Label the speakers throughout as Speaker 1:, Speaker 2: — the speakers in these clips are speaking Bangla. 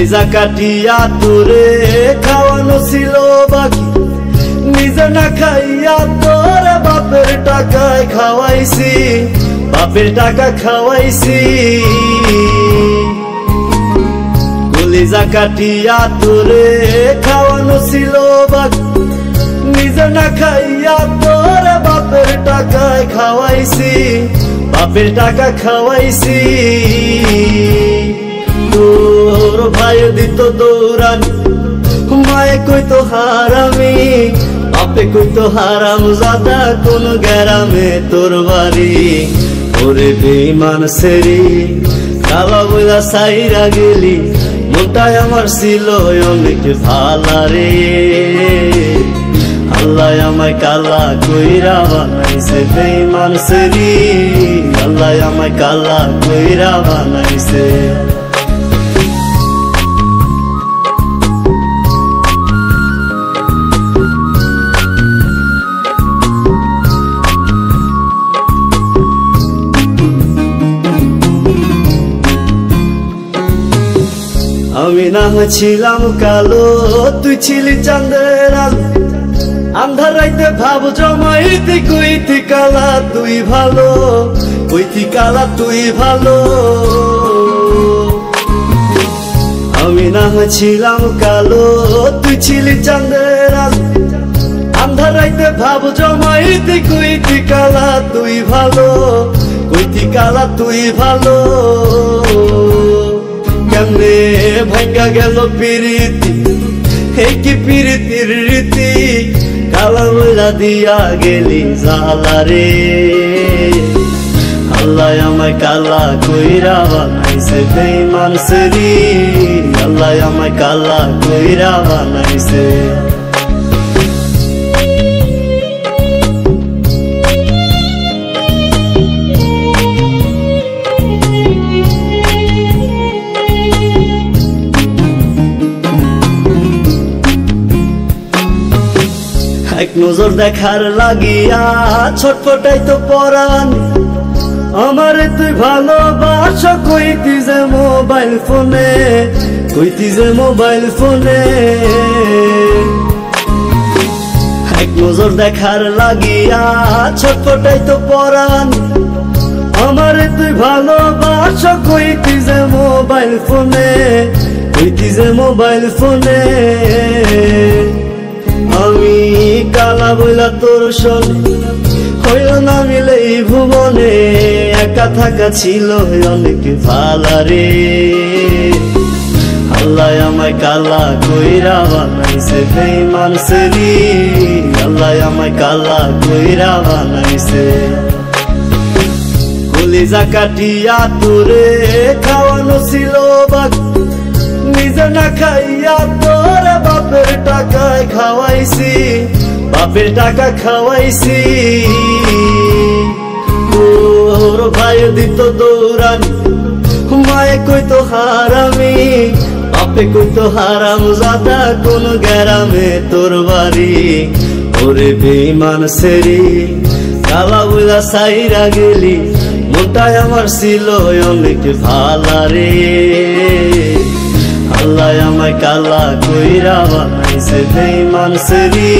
Speaker 1: কলিজা কাটিয়া তোরে খাওয়ানো ছিল বাকি, নিজে না খাইয়া তোরে বাপের টাকায় খাওয়াইছি, বাপের টাকা খাওয়াইছি। কলিজা কাটিয়া তোরে খাওয়ানো ছিল বাকি, নিজে না খাইয়া তোরে বাপের টাকায় খাওয়াইছি, বাপের টাকা খাওয়াইছি। তোর ভাই দিত দৌড়ানি, মায়ে কইতো হারামি, বাপে কইতো হারাম জাদা, কোন গ্রামে তোর বাড়ি। ওরে বেঈমান সেরি কালা বইলা সাইরা গেলি, মনটাই আমার ছিল অনেক ভালা রে। আল্লাহ আমায় কালা কইরা বানাইছে বেঈমান সেরি, আল্লাহ আমায় কালা কইরা বানাইছে। আমি না হয়েছিলাম কালো, তুই ছিলি চাঁদের আলো, আন্ধার রাইতে ভাব জমাইতে কইতি কালা তুই ভালো, কইতি কালা তুই ভালো। আমি না হয়েছিলাম কালো, তুই ছিলি চাঁদের আলো, আন্ধার রাইতে ভাব জমাইতে কইতি কালা তুই ভালো, কইতি কালা তুই ভালো। কেমনে ভাঙ্গা গেল প্রীতি, হে কি প্রীতির রীতি, কালা বইলা দিয়া গেলি জালা রে। আল্লাহ আমায় কালা কইরা বানাইছে বেঈমান সেরি, আল্লাহ আমায় কালা কইরা বানাইছে। এক নজর দেখার লাগিয়া ছটফটাই তো পরাণ, আমারে তুই ভালোবাস কইতি যে মোবাইল ফোনে, কইতি যে মোবাইল ফোনে। এক নজর দেখার লাগিয়া ছটফটাই তো পরাণ, আমারে তুই ভালোবাস কইতি যে মোবাইল ফোনে, কইতি যে মোবাইল ফোনে। আমি কালা বইলা তোর শোনে হইল না মিলে এই ভুবনে, একা থাকা ছিল অনেক ভালা রে। আল্লাহ আমায় কালা কইরা বানাইছে বেঈমান সেরি, আল্লাহ আমায় কালা কইরা বানাইছে। কলিজা কাটিয়া তোরে খাওয়ানো ছিল বাকি, নিজে না খাইয়া তোরে বাপের টাকায় খাওয়াইছি, বাপের টাকা খাওয়াইছি। তোর ভাই দিত দৌড়ানি, মায়ে কইতো হারামি, বাপে কইতো হারাম জাদা, কোন গ্রামে তোর বাড়ি। ওরে বেঈমান সেরি কালা বইলা সাইরা গেলি, মনটাই আমার ছিল অনেক ভালা রে। আল্লাহ আমায় কালা কইরা বানাইছে বেঈমান সেরি,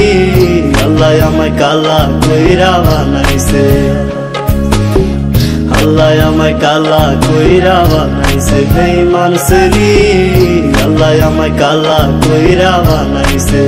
Speaker 1: আল্লাহ আমায় কালা কইরা বানাইছে। আল্লাহ আমায় কালা কইরা বানাইছে বেঈমান সেরি, আল্লাহ আমায় কালা কইরা বানাইছে।